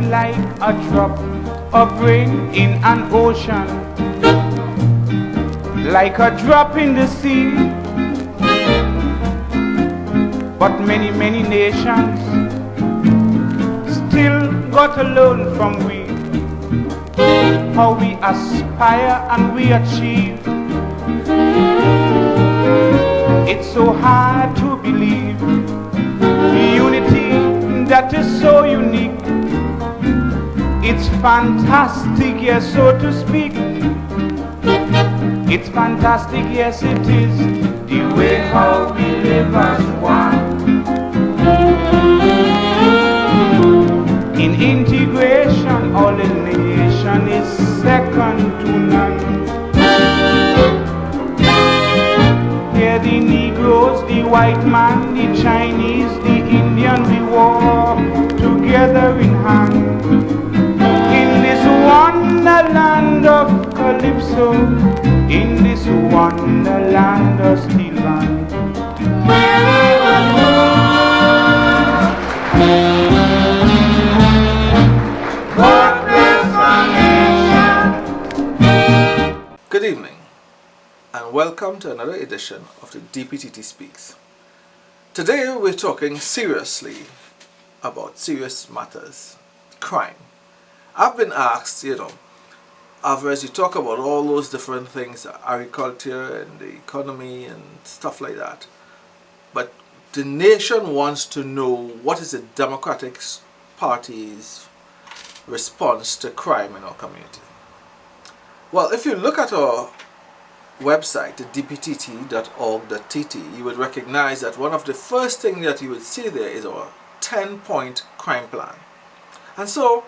like a drop of rain in an ocean, like a drop in the sea. But many, many nations still got to learn from we, how we aspire and we achieve. It's so hard to believe the unity that is so unique. It's fantastic, yes, so to speak. It's fantastic, yes, it is, the way how we live as one. In integration, all the nation is second to none. Here the Negroes, the white man, the Chinese, the Indian, we walk together in hand. In this wonderland of Calypso, in this wonderland of steel band. Good evening, and welcome to another edition of the DPTT Speaks. Today we're talking seriously about serious matters, crime. I've been asked, as you talk about all those different things, agriculture and the economy and stuff like that, but the nation wants to know what is the Democratic Party's response to crime in our community. Well, if you look at our website, the dptt.org.tt, you would recognize that one of the first things that you would see there is our 10-point crime plan. And so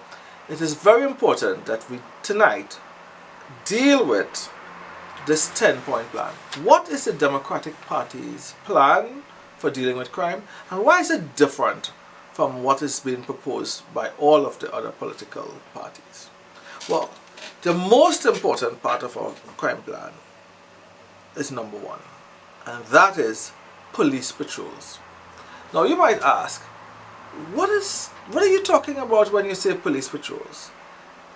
it is very important that we tonight deal with this 10-point plan. What is the Democratic Party's plan for dealing with crime, and why is it different from what is being proposed by all of the other political parties? Well, the most important part of our crime plan is number one, and that is police patrols. Now you might ask, what are you talking about when you say police patrols?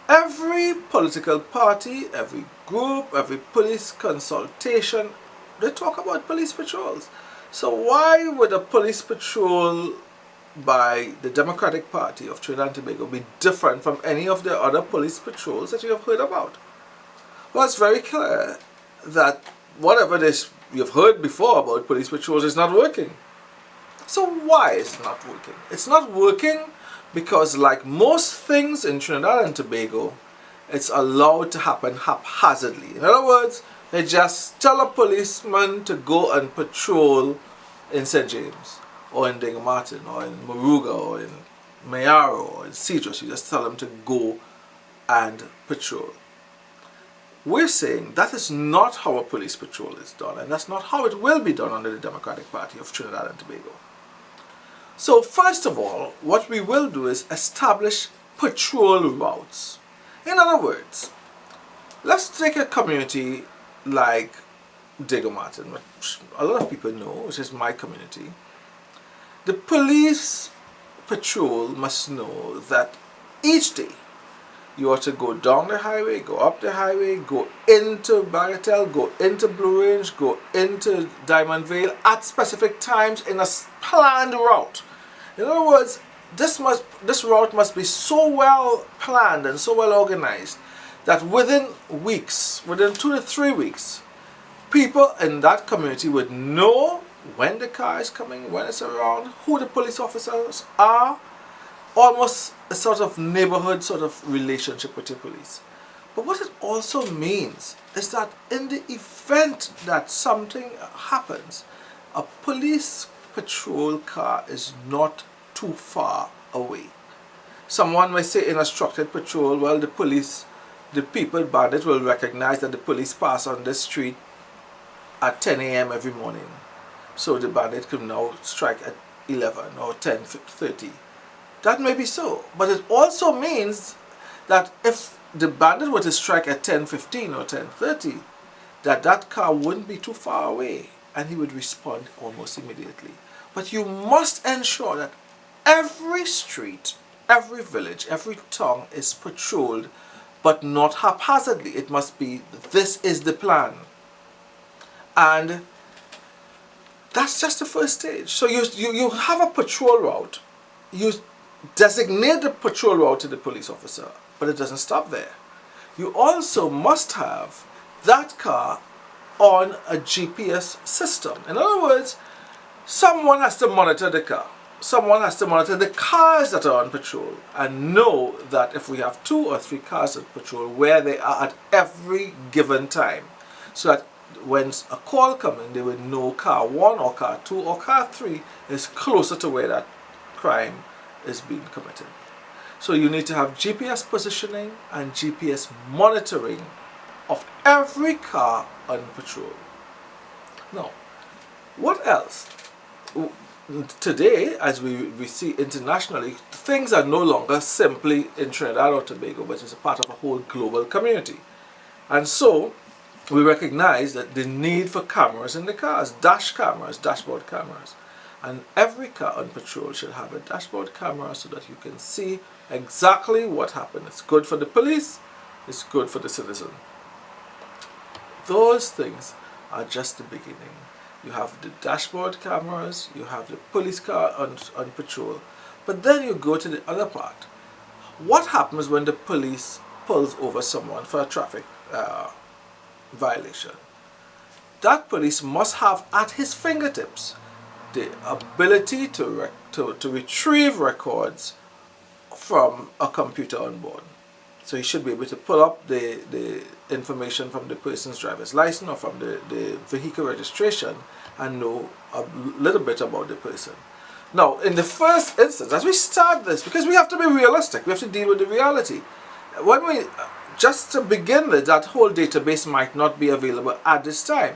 Every political party, every group, every police consultation, they talk about police patrols. So why would a police patrol by the Democratic Party of Trinidad and Tobago be different from any of the other police patrols that you have heard about? Well, it's very clear that whatever this you've heard before about police patrols is not working. So why is it not working? It's not working because, like most things in Trinidad and Tobago, it's allowed to happen haphazardly. In other words, they just tell a policeman to go and patrol in St. James, or in Dingle Martin, or in Moruga, or in Mayaro, or in Cedros. You just tell them to go and patrol. We're saying that is not how a police patrol is done, and that's not how it will be done under the Democratic Party of Trinidad and Tobago. So first of all, what we will do is establish patrol routes. In other words, let's take a community like Dingle Martin, which a lot of people know, which is my community. The police patrol must know that each day you are to go down the highway, go up the highway, go into Bagatelle, go into Blue Range, go into Diamond Vale at specific times in a planned route. In other words, this route must be so well planned and so well organized that within weeks, within 2 to 3 weeks, people in that community would know when the car is coming, when it's around, who the police officers are, almost a sort of neighborhood sort of relationship with the police. But what it also means is that in the event that something happens, a police patrol car is not too far away. Someone may say in a structured patrol, well, bandits will recognize that the police pass on this street at 10 a.m. every morning. So the bandit could now strike at 11 or 10:30. That may be so, but it also means that if the bandit were to strike at 10:15 or 10:30, that car wouldn't be too far away and he would respond almost immediately. But you must ensure that every street every village, every town is patrolled, but not haphazardly. It must be, this is the plan. And that's just the first stage. So you have a patrol route. You designate the patrol route to the police officer, but it doesn't stop there. You also must have that car on a GPS system. In other words, someone has to monitor the car. Someone has to monitor the cars that are on patrol and know that if we have 2 or 3 cars on patrol, where they are at every given time. So that when a call comes in, they will know car 1 or car 2 or car 3 is closer to where that crime is being committed. So you need to have GPS positioning and GPS monitoring of every car on patrol. Now, what else? Today, as we see internationally, things are no longer simply in Trinidad or Tobago, but it's a part of a whole global community. And so, we recognize that the need for cameras in the cars, dash cameras, dashboard cameras. And every car on patrol should have a dashboard camera so that you can see exactly what happened. It's good for the police, it's good for the citizen. Those things are just the beginning. You have the dashboard cameras, you have the police car on patrol, but then you go to the other part. What happens when the police pulls over someone for a traffic violation? That police must have at his fingertips the ability to retrieve records from a computer on board. So he should be able to pull up the information from the person's driver's license or from the vehicle registration and know a little bit about the person. Now, in the first instance, as we start this, because we have to be realistic, we have to deal with the reality. When we, just to begin with, that whole database might not be available at this time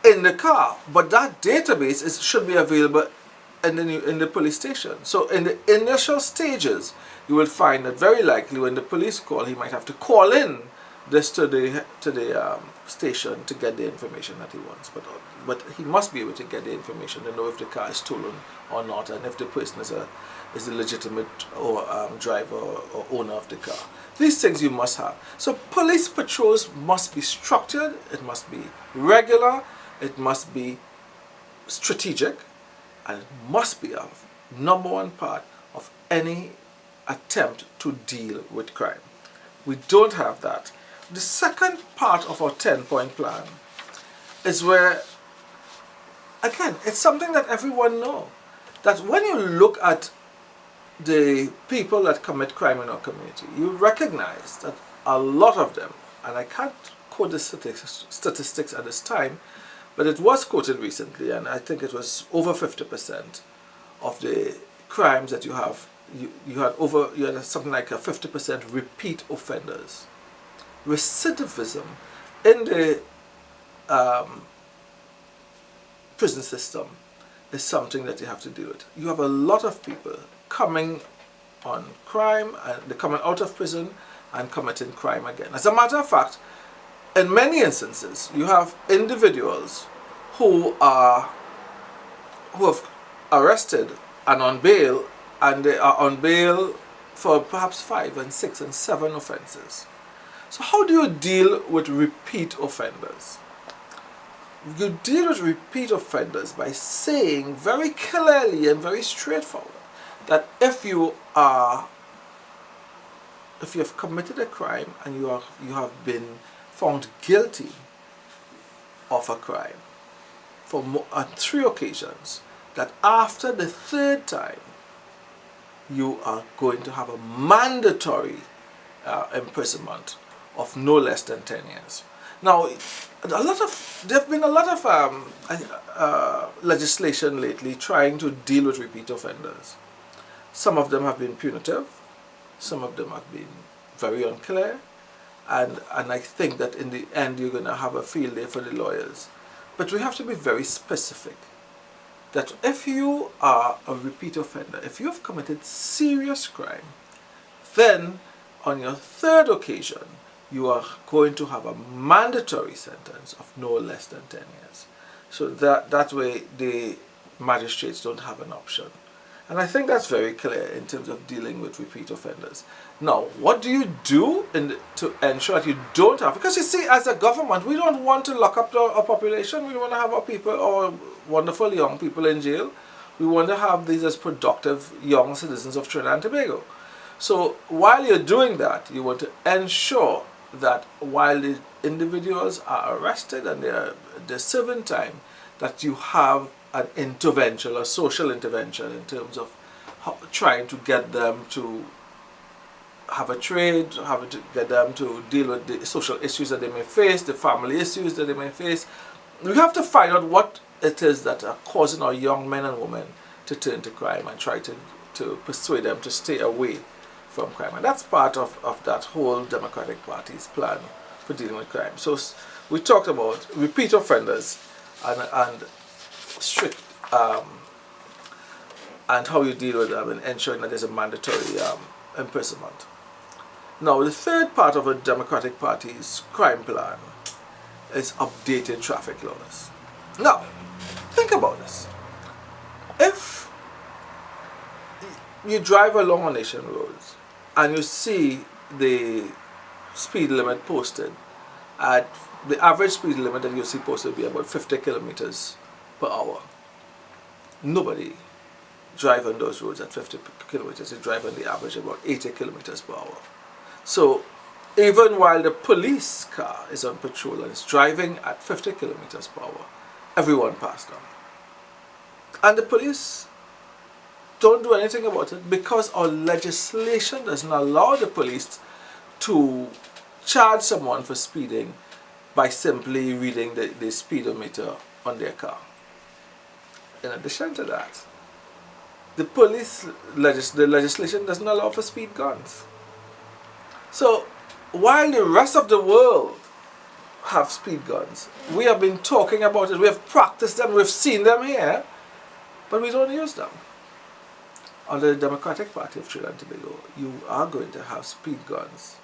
in the car, but that database should be available in the police station. So in the initial stages, you will find that very likely when the police call, he might have to call in this to the station to get the information that he wants. But he must be able to get the information to know if the car is stolen or not, and if the person is a legitimate or driver or owner of the car. These things you must have. So police patrols must be structured, it must be regular, it must be strategic, and it must be a #1 part of any attempt to deal with crime. We don't have that. The second part of our 10-point plan is where, again, it's something that everyone knows. That when you look at the people that commit crime in our community, you recognize that a lot of them, and I can't quote the statistics at this time, but it was quoted recently, and I think it was over 50% of the crimes that you have, you had something like a 50% repeat offenders. Recidivism in the prison system is something that you have to deal with. You have a lot of people coming on crime, and they're coming out of prison and committing crime again. As a matter of fact, in many instances, you have individuals who have arrested and on bail, and they are on bail for perhaps 5 and 6 and 7 offenses. So how do you deal with repeat offenders? You deal with repeat offenders by saying very clearly and very straightforward that if you have committed a crime and you have been found guilty of a crime on 3 occasions, that after the 3rd time you are going to have a mandatory imprisonment of no less than 10 years. Now, there have been a lot of legislation lately trying to deal with repeat offenders. Some of them have been punitive, some of them have been very unclear, and I think that in the end you're going to have a field day for the lawyers. But we have to be very specific that if you are a repeat offender, if you have committed serious crime, then on your 3rd occasion you are going to have a mandatory sentence of no less than 10 years. So that way the magistrates don't have an option. And I think that's very clear in terms of dealing with repeat offenders. Now, what do you do to ensure that you don't have, because you see, as a government, we don't want to lock up our population. We want to have our people, our wonderful young people in jail. We want to have these as productive young citizens of Trinidad and Tobago. So while you're doing that, you want to ensure that while the individuals are arrested and they're serving time, that you have an intervention, a social intervention in terms of trying to get them to have a trade, to get them to deal with the social issues that they may face, the family issues that they may face. We have to find out what it is that are causing our young men and women to turn to crime and try to persuade them to stay away from crime. And that's part of that whole Democratic Party's plan for dealing with crime. So we talked about repeat offenders and strict and how you deal with them and ensuring that there's a mandatory imprisonment. Now, the third part of the Democratic Party's crime plan is updated traffic laws. Now, think about this. If you drive along our nation roads and you see the speed limit posted at the average speed limit that you see posted will be about 50 kilometers per hour. Nobody drive on those roads at 50 kilometers. They drive on the average about 80 kilometers per hour. So even while the police car is on patrol and is driving at 50 kilometers per hour, everyone passed them. And the police don't do anything about it because our legislation doesn't allow the police to charge someone for speeding by simply reading the speedometer on their car. In addition to that, the legislation doesn't allow for speed guns. So while the rest of the world have speed guns, we have been talking about it, we have practiced them, we've seen them here, but we don't use them. Under the Democratic Party of Trinidad and Tobago, you are going to have speed guns,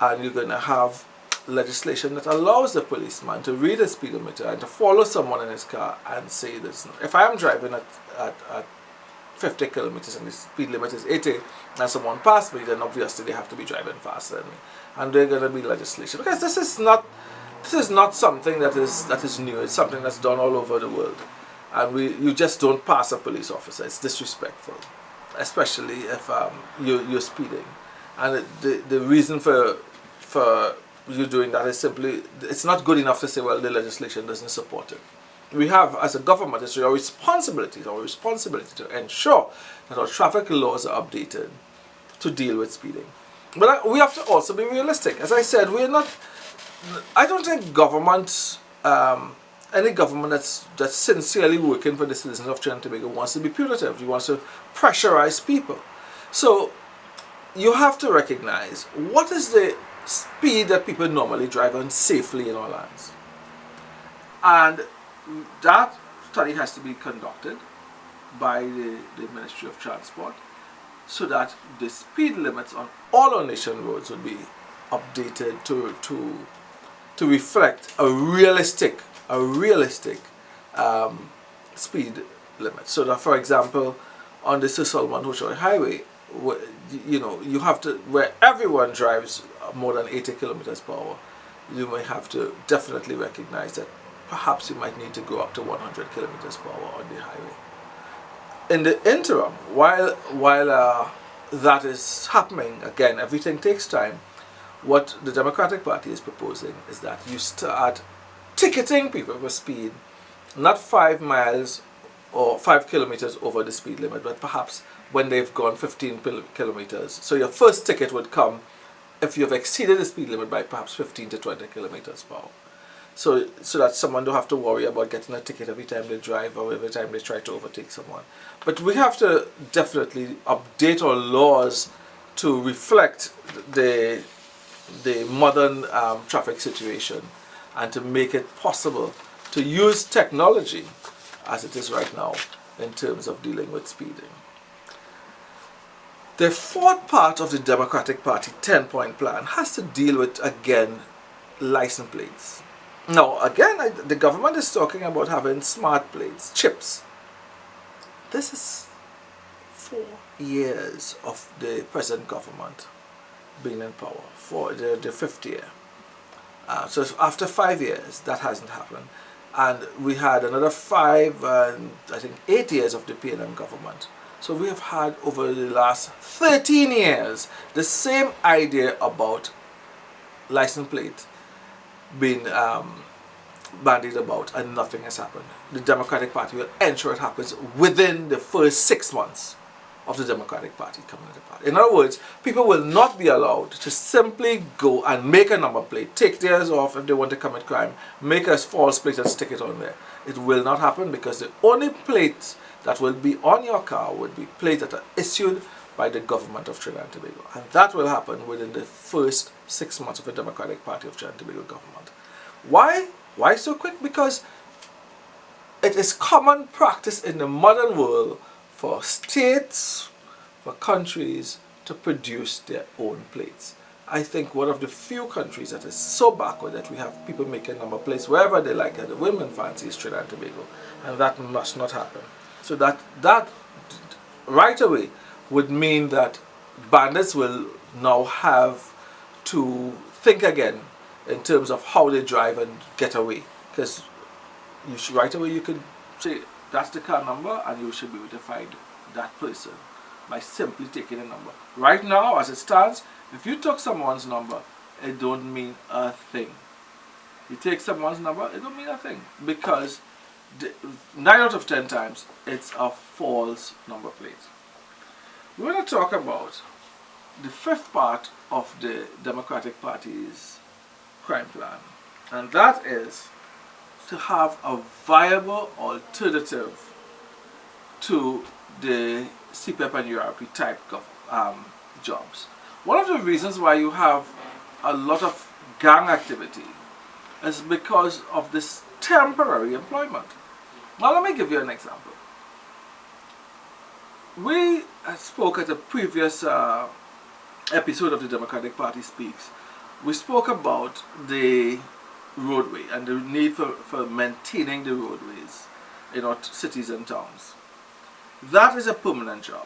and you're going to have legislation that allows the policeman to read a speedometer and to follow someone in his car and say this. If I am driving at 50 kilometers and the speed limit is 80 and someone passed me, then obviously they have to be driving faster than me. And there's going to be legislation. Because this is not something that is new. It's something that's done all over the world. And you just don't pass a police officer. It's disrespectful, especially if you're speeding. And the reason for you doing that is simply, it's not good enough to say, well, the legislation doesn't support it. We have, as a government, it's our responsibility to ensure that our traffic laws are updated to deal with speeding. But we have to also be realistic. As I said, I don't think government, any government that's sincerely working for the citizens of Trinidad and Tobago wants to be punitive. He wants to pressurize people. So you have to recognize what is the speed that people normally drive on safely in our lands. And that study has to be conducted by the Ministry of Transport so that the speed limits on all our nation roads would be updated to reflect a realistic speed limit. So that, for example, on the Sir Solomon Hoshoi Highway, you have to, where everyone drives more than 80 kilometers per hour, you may have to definitely recognize that perhaps you might need to go up to 100 kilometers per hour on the highway. In the interim, while that is happening, again, everything takes time. What the Democratic Party is proposing is that you start ticketing people for speed, not 5 miles or 5 kilometers over the speed limit, but perhaps when they've gone 15 kilometers. So your first ticket would come if you've exceeded the speed limit by perhaps 15 to 20 kilometers per hour. So that someone don't have to worry about getting a ticket every time they drive or every time they try to overtake someone. But we have to definitely update our laws to reflect the modern traffic situation and to make it possible to use technology as it is right now in terms of dealing with speeding. The fourth part of the Democratic Party 10-point plan has to deal with, again, license plates. Now, again, the government is talking about having smart plates, chips, this is 4 years of the present government being in power, for the fifth year. So after 5 years, that hasn't happened. And we had another 5 and I think 8 years of the PNM government. So we have had over the last 13 years the same idea about license plate being bandied about, and nothing has happened. The Democratic Party will ensure it happens within the first 6 months of the Democratic Party coming to the party. In other words, people will not be allowed to simply go and make a number plate, take theirs off if they want to commit crime, make a false plate and stick it on there. It will not happen, because the only plates that will be on your car would be plates that are issued by the government of Trinidad and Tobago. And that will happen within the first 6 months of the Democratic Party of Trinidad and Tobago government. Why? Why so quick? Because it is common practice in the modern world for states, for countries to produce their own plates. I think one of the few countries that is so backward that we have people making number plates wherever they like it. The women fancy is Trinidad and Tobago, and that must not happen. So that right away would mean that bandits will now have to think again in terms of how they drive and get away, because right away you could say that's the car number and you should be able to find that person by simply taking a number. Right now, as it stands, if you took someone's number, it don't mean a thing. You take someone's number, it don't mean a thing, because 9 out of 10 times it's a false number plate. We're going to talk about the fifth part of the Democratic Party's crime plan, and that is to have a viable alternative to the CPEP and URP type jobs. One of the reasons why you have a lot of gang activity is because of this temporary employment. Now let me give you an example. We spoke at a previous episode of the Democratic Party Speaks. We spoke about the roadway and the need for maintaining the roadways in our cities and towns. That is a permanent job.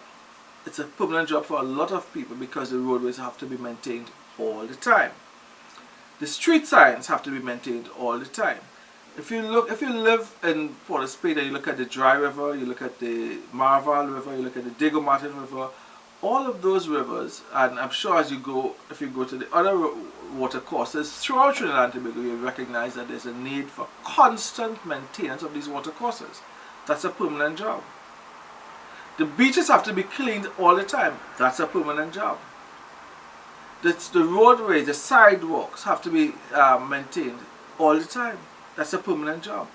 It's a permanent job for a lot of people, because the roadways have to be maintained all the time. The street signs have to be maintained all the time. If you live in Port of Spain and you look at the Dry River, you look at the Marval River, you look at the Diego Martin River, all of those rivers, and I'm sure if you go to the other water courses throughout Trinidad and Tobago, you recognize that there's a need for constant maintenance of these water courses. That's a permanent job. The beaches have to be cleaned all the time. That's a permanent job. The roadways, the sidewalks have to be maintained all the time. That's a permanent job.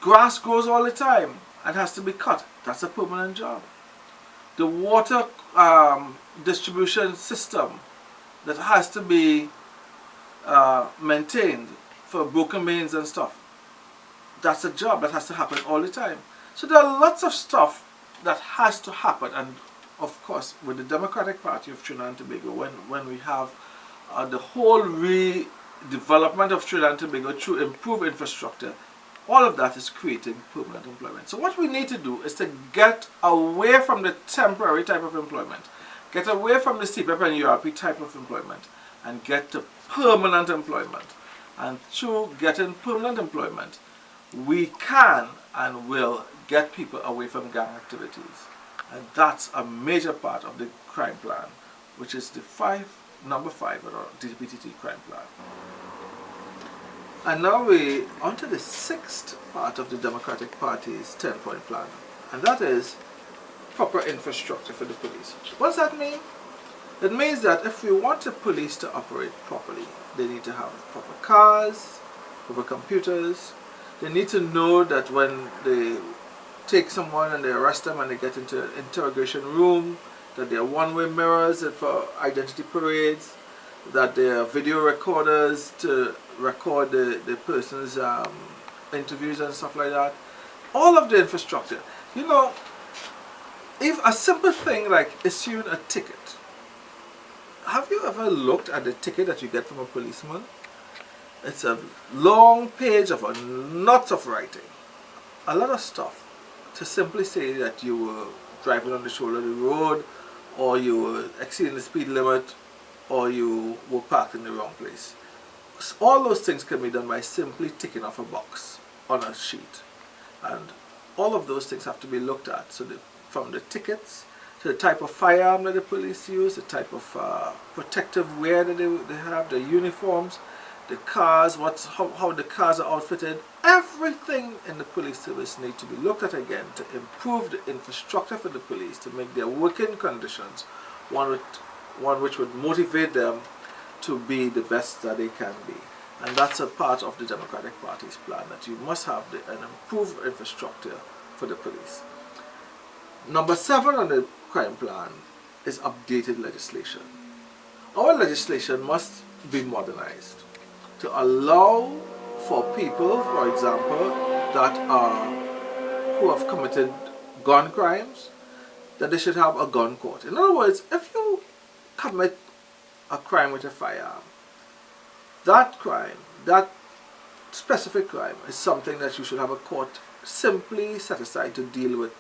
Grass grows all the time and has to be cut. That's a permanent job. The water distribution system that has to be maintained for broken mains and stuff, that's a job that has to happen all the time. So there are lots of stuff that has to happen, and of course with the Democratic Party of Trinidad and Tobago, when we have the whole redevelopment of Trinidad and Tobago through improved infrastructure, all of that is creating permanent employment. So what we need to do is to get away from the temporary type of employment, get away from the CPEP and URP type of employment, and get to permanent employment. And through getting permanent employment, we can and will get people away from gang activities. And that's a major part of the crime plan, which is the number 5 of our DPTT crime plan. And now we're on to the 6th part of the Democratic Party's 10-point plan, and that is proper infrastructure for the police. What does that mean? It means that if we want the police to operate properly, they need to have proper cars, proper computers. They need to know that when they take someone and they arrest them and they get into an interrogation room, that there are one-way mirrors for identity parades, that there are video recorders to record the person's interviews and stuff like that. All of the infrastructure. You know, if a simple thing like issuing a ticket, have you ever looked at the ticket that you get from a policeman? It's a long page of lots of writing, a lot of stuff. to simply say that you were driving on the shoulder of the road, or you were exceeding the speed limit, or you were parked in the wrong place. All those things can be done by simply ticking off a box on a sheet. And all of those things have to be looked at. So from the tickets to the type of firearm that the police use, the type of protective wear that they have, the uniforms, the cars, how the cars are outfitted, everything in the police service needs to be looked at again to improve the infrastructure for the police, to make their working conditions one which would motivate them to be the best that they can be. And that's a part of the Democratic Party's plan, that you must have an improved infrastructure for the police. Number 7 on the crime plan is updated legislation. Our legislation must be modernized to allow for people, for example, who have committed gun crimes, that they should have a gun court. In other words, if you commit a crime with a firearm, that crime, that specific crime, is something that you should have a court simply set aside to deal with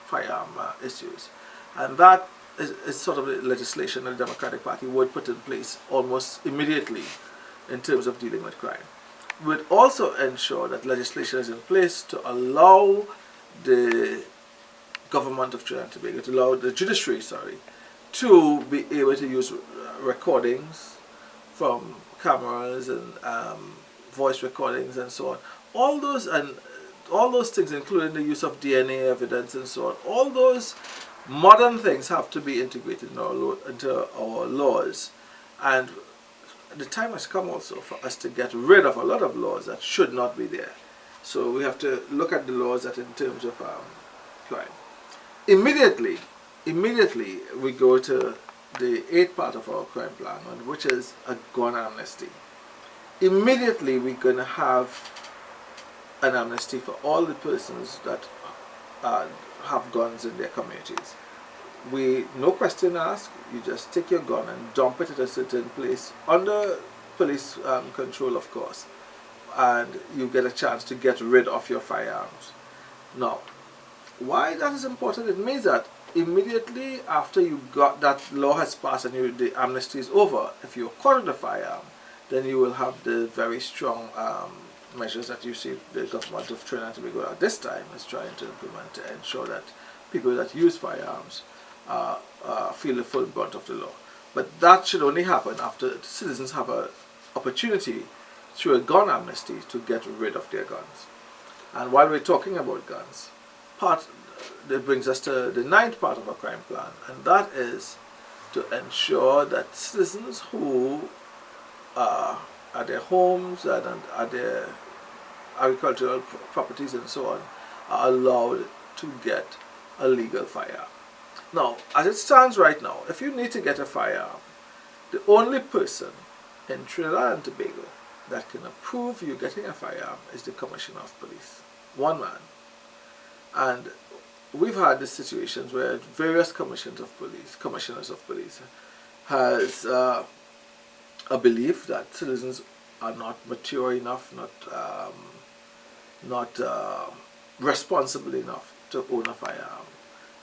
firearm issues. And that is sort of the legislation that the Democratic Party would put in place almost immediately in terms of dealing with crime. We would also ensure that legislation is in place to allow the government of Trinidad and Tobago, to allow the judiciary, to be able to use recordings from cameras and voice recordings and so on. All those things, including the use of DNA evidence and so on, all those modern things have to be integrated into our laws. And the time has come also for us to get rid of a lot of laws that should not be there. So we have to look at the laws that in terms of crime. Immediately we go to the 8th part of our crime plan, which is a gun amnesty. Immediately we're going to have an amnesty for all the persons that have guns in their communities. No question asked, you just take your gun and dump it at a certain place under police control, of course, and you get a chance to get rid of your firearms. Now, why that is important? It means that immediately after you got that law has passed and the amnesty is over, if you're caught with a firearm, then you will have the very strong measures that you see the government of Trinidad and Tobago at this time is trying to implement to ensure that people that use firearms feel the full brunt of the law. But that should only happen after citizens have an opportunity through a gun amnesty to get rid of their guns. And while we're talking about guns, that brings us to the 9th part of our crime plan, and that is to ensure that citizens who are at their homes and at their agricultural properties and so on are allowed to get a legal firearm. Now, as it stands right now, if you need to get a firearm, the only person in Trinidad and Tobago that can approve you getting a firearm is the Commissioner of Police. One man. And we've had the situations where various commissioners of police has a belief that citizens are not mature enough, not responsible enough to own a firearm.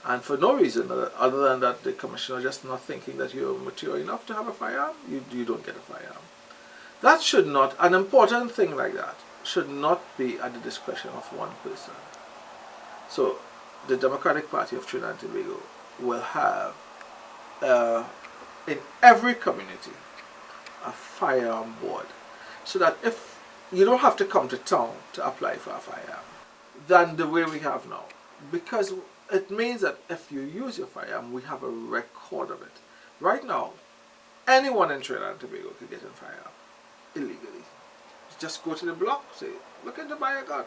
And for no reason other than that the commissioner just not thinking that you're mature enough to have a firearm, you don't get a firearm. That should not, an important thing like that, should not be at the discretion of one person. So the Democratic Party of Trinidad and Tobago will have in every community a firearm board, so that if you don't have to come to town to apply for a firearm than the way we have now, because it means that if you use your firearm, we have a record of it. Right now, anyone in Trinidad and Tobago can get a firearm illegally. Just go to the block, say, looking to buy a gun.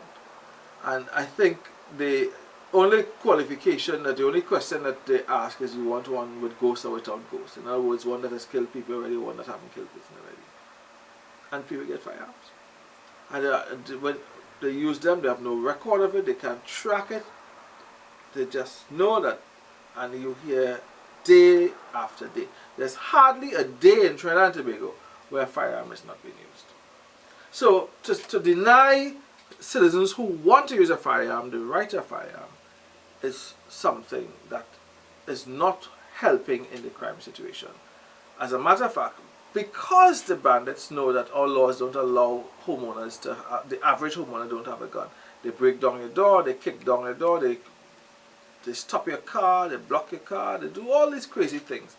And I think the only qualification, the only question that they ask is you want one with ghost or without ghost. In other words, one that has killed people already, one that haven't killed people already. And people get firearms. And when they use them, they have no record of it, they can't track it. They just know that, and you hear day after day. There's hardly a day in Trinidad and Tobago where a firearm is not being used. So to deny citizens who want to use a firearm the right to a firearm is something that is not helping in the crime situation. As a matter of fact, because the bandits know that our laws don't allow homeowners to, the average homeowner don't have a gun. They break down your door, they kick down your door, they stop your car, they block your car, they do all these crazy things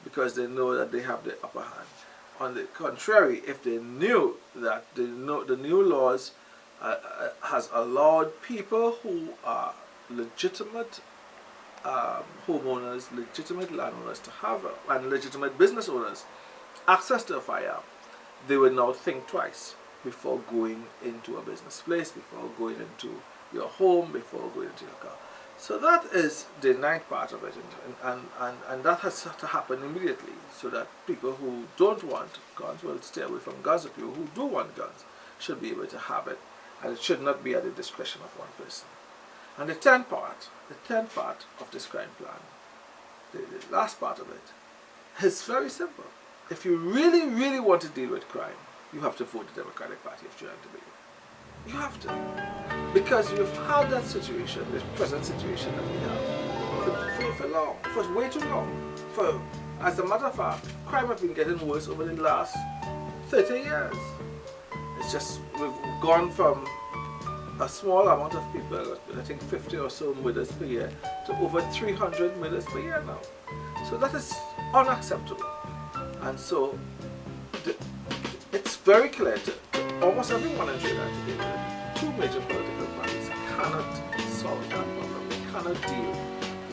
because they know that they have the upper hand. On the contrary, if they knew that the new laws has allowed people who are legitimate homeowners, legitimate landowners to have, and legitimate business owners, access to a firearm, they will now think twice before going into a business place, before going into your home, before going into your car. So that is the ninth part of it, and that has to happen immediately, so that people who don't want guns will stay away from guns. People who do want guns should be able to have it, and it should not be at the discretion of one person. And the tenth part of this crime plan, the last part of it, is very simple. If you really, really want to deal with crime, you have to vote the Democratic Party of Trinidad and Tobago. You have to. Because you've had that situation, this present situation that we have, for long, for way too long. As a matter of fact, crime has been getting worse over the last 30 years. It's just, we've gone from a small amount of people, I think 50 or so murders per year, to over 300 murders per year now. So that is unacceptable. And so it's very clear to almost everyone in Trinidad and Tobago, two major political parties cannot solve that problem. They cannot deal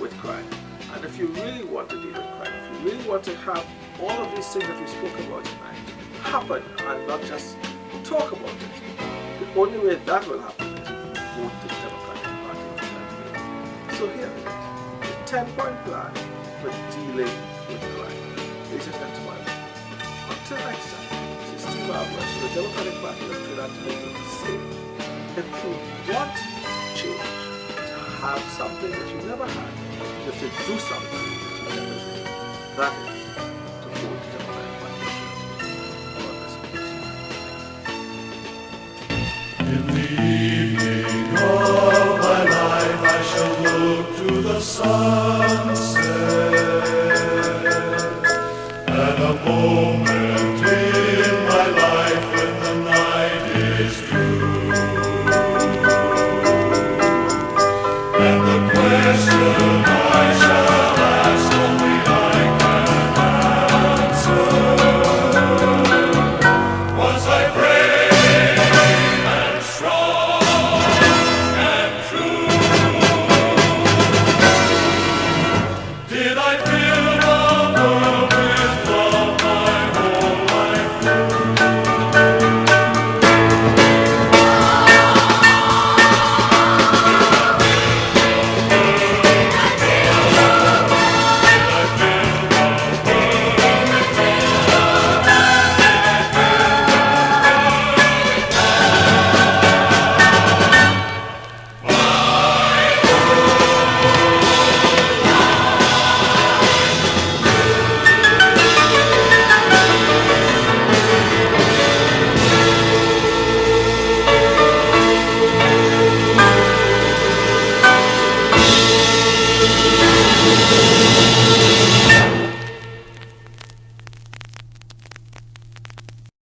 with crime. And if you really want to deal with crime, if you really want to have all of these things that we spoke about tonight happen and not just talk about it, the only way that will happen is if you vote the Democratic Party of Trinidad and Tobago. So here it is, the 10-point plan for dealing with crime. Ladies and gentlemen, until next time, this is Steve Albert for the Democratic Party of Trinidad and Tobago saying, if you want change, to have something that you never had, you have to do something that you never did. That is to vote the Democratic Party of Trinidad. In the evening of my life, I shall look to the sunset, and a moment